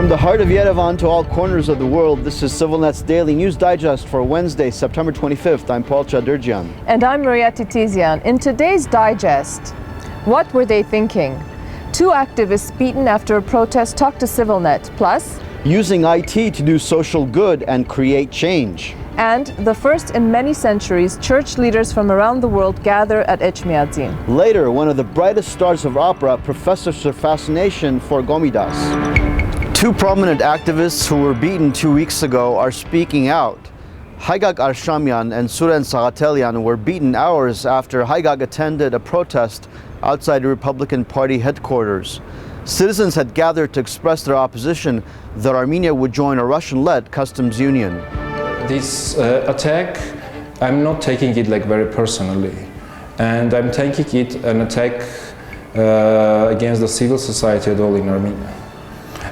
From the heart of Yerevan to all corners of the world, this is CivilNet's Daily News Digest for Wednesday, September 25th. I'm Paul Chaderjian. And I'm Titizian. In today's Digest, what were they thinking? 2 activists beaten after a protest talk to CivilNet. Plus, using IT to do social good and create change. And the first in many centuries, church leaders from around the world gather at Chaderjian. Later, one of the brightest stars of opera professes her fascination for Gomidas. 2 prominent activists who were beaten 2 weeks ago are speaking out. Haygag Arshamyan and Suren Sagatelian were beaten hours after Haygag attended a protest outside the Republican Party headquarters. Citizens had gathered to express their opposition that Armenia would join a Russian-led customs union. This attack, I'm not taking it very personally, and I'm taking it an attack against the civil society at all in Armenia,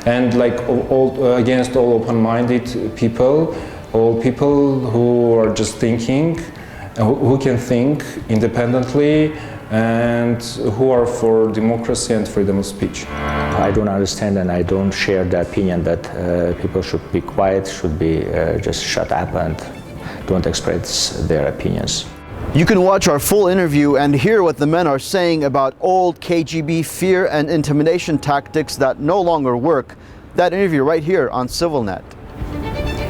and against all open-minded people, all people who are just thinking, who can think independently, and who are for democracy and freedom of speech. I don't understand, and I don't share the opinion that people should be quiet, should be just shut up and don't express their opinions. You can watch our full interview and hear what the men are saying about old KGB fear and intimidation tactics that no longer work. That interview right here on CivilNet.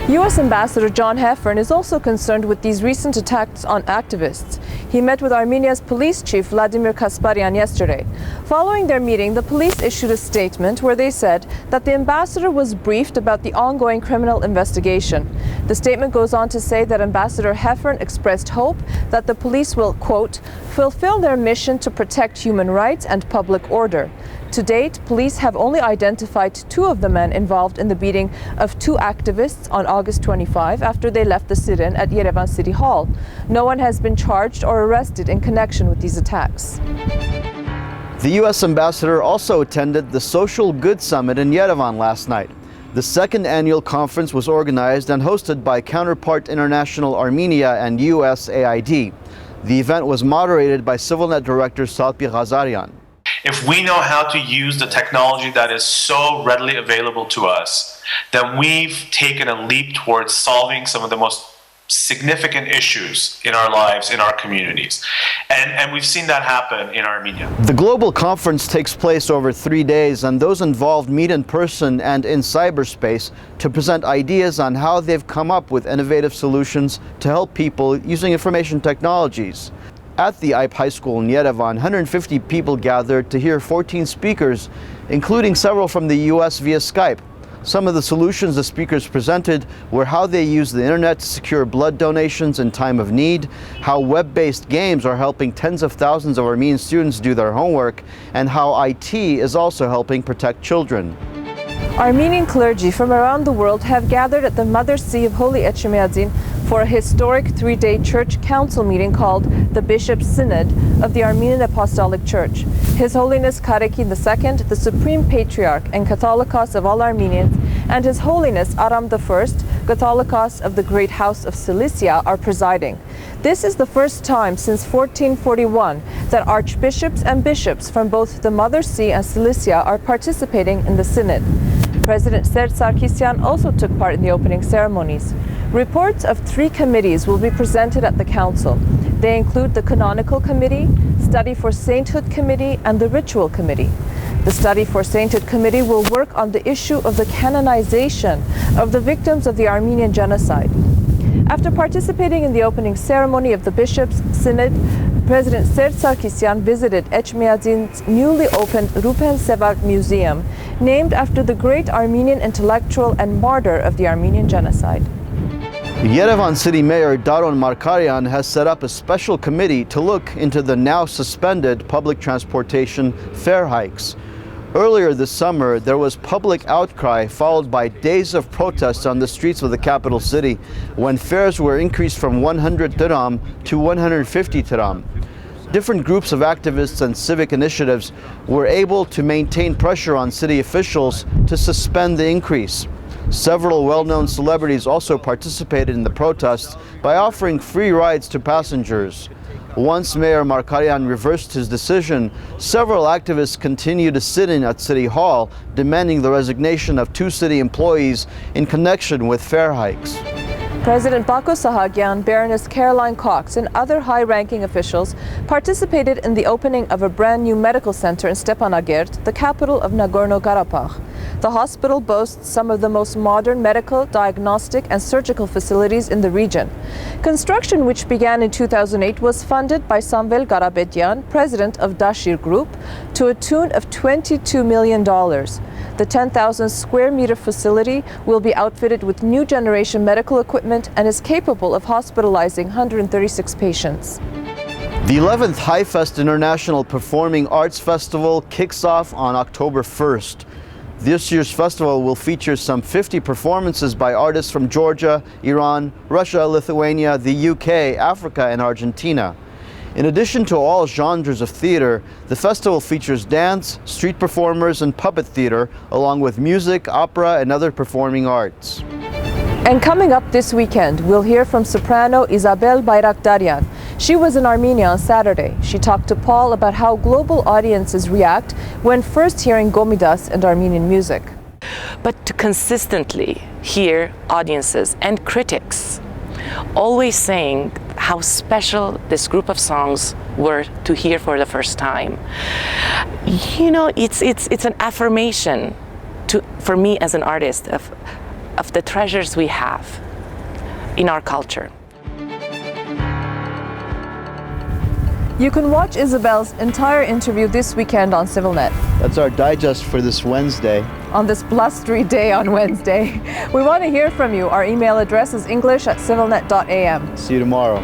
U.S. Ambassador John Heffern is also concerned with these recent attacks on activists. He met with Armenia's police chief Vladimir Kasparyan yesterday. Following their meeting, the police issued a statement where they said that the ambassador was briefed about the ongoing criminal investigation. The statement goes on to say that Ambassador Heffern expressed hope that the police will, quote, fulfill their mission to protect human rights and public order. To date, police have only identified 2 of the men involved in the beating of 2 activists on August 25 after they left the sit-in at Yerevan City Hall. No one has been charged or arrested in connection with these attacks. The U.S. ambassador also attended the Social Good Summit in Yerevan last night. The 2nd annual conference was organized and hosted by Counterpart International Armenia and USAID. The event was moderated by CivilNet director Isabel Bayrakdarian. If we know how to use the technology that is so readily available to us, then we've taken a leap towards solving some of the most significant issues in our lives, in our communities. And we've seen that happen in Armenia. The global conference takes place over 3 days, and those involved meet in person and in cyberspace to present ideas on how they've come up with innovative solutions to help people using information technologies. At the IPE High School in Yerevan, 150 people gathered to hear 14 speakers, including several from the U.S. via Skype. Some of the solutions the speakers presented were how they use the internet to secure blood donations in time of need, how web-based games are helping tens of thousands of Armenian students do their homework, and how IT is also helping protect children. Armenian clergy from around the world have gathered at the Mother See of Holy Chaderjian for a historic 3-day church council meeting called the Bishop's Synod of the Armenian Apostolic Church. His Holiness Karekin II, the Supreme Patriarch and Catholicos of all Armenians, and His Holiness Aram I, Catholicos of the Great House of Cilicia, are presiding. This is the first time since 1441 that archbishops and bishops from both the Mother See and Cilicia are participating in the synod. President Sarkisyan also took part in the opening ceremonies. Reports of 3 committees will be presented at the council. They include the Canonical Committee, Study for Sainthood Committee, and the Ritual Committee. The Study for Sainthood Committee will work on the issue of the canonization of the victims of the Armenian genocide. After participating in the opening ceremony of the Bishop's Synod, President Sarkisyan visited Chaderjian's newly opened Rupen Sevak Museum, named after the great Armenian intellectual and martyr of the Armenian genocide. Yerevan City Mayor Daron Markaryan has set up a special committee to look into the now suspended public transportation fare hikes. Earlier this summer, there was public outcry followed by days of protests on the streets of the capital city when fares were increased from 100 dirham to 150 dirham. Different groups of activists and civic initiatives were able to maintain pressure on city officials to suspend the increase. Several well-known celebrities also participated in the protests by offering free rides to passengers. Once Mayor Markaryan reversed his decision, several activists continue to sit in at City Hall, demanding the resignation of 2 city employees in connection with fare hikes. President Bako Sahagyan, Baroness Caroline Cox, and other high-ranking officials participated in the opening of a brand new medical center in Stepanakert, the capital of Nagorno-Karabakh. The hospital boasts some of the most modern medical, diagnostic, and surgical facilities in the region. Construction, which began in 2008, was funded by Samvel Garabedyan, president of Dashir Group, to a tune of $22 million. The 10,000 square meter facility will be outfitted with new generation medical equipment and is capable of hospitalizing 136 patients. The 11th Hi-Fest International Performing Arts Festival kicks off on October 1st. This year's festival will feature some 50 performances by artists from Georgia, Iran, Russia, Lithuania, the UK, Africa, and Argentina. In addition to all genres of theater, the festival features dance, street performers, and puppet theater, along with music, opera, and other performing arts. And coming up this weekend, we'll hear from soprano Isabel Bayrakdarian. She was in Armenia on Saturday. She talked to Paul about how global audiences react when first hearing Gomidas and Armenian music. But to consistently hear audiences and critics always saying how special this group of songs were to hear for the first time, you know, it's an affirmation for me as an artist of the treasures we have in our culture. You can watch Isabel's entire interview this weekend on CivilNet. That's our digest for this Wednesday. On this blustery day on Wednesday. We want to hear from you. Our email address is english@civilnet.am. See you tomorrow.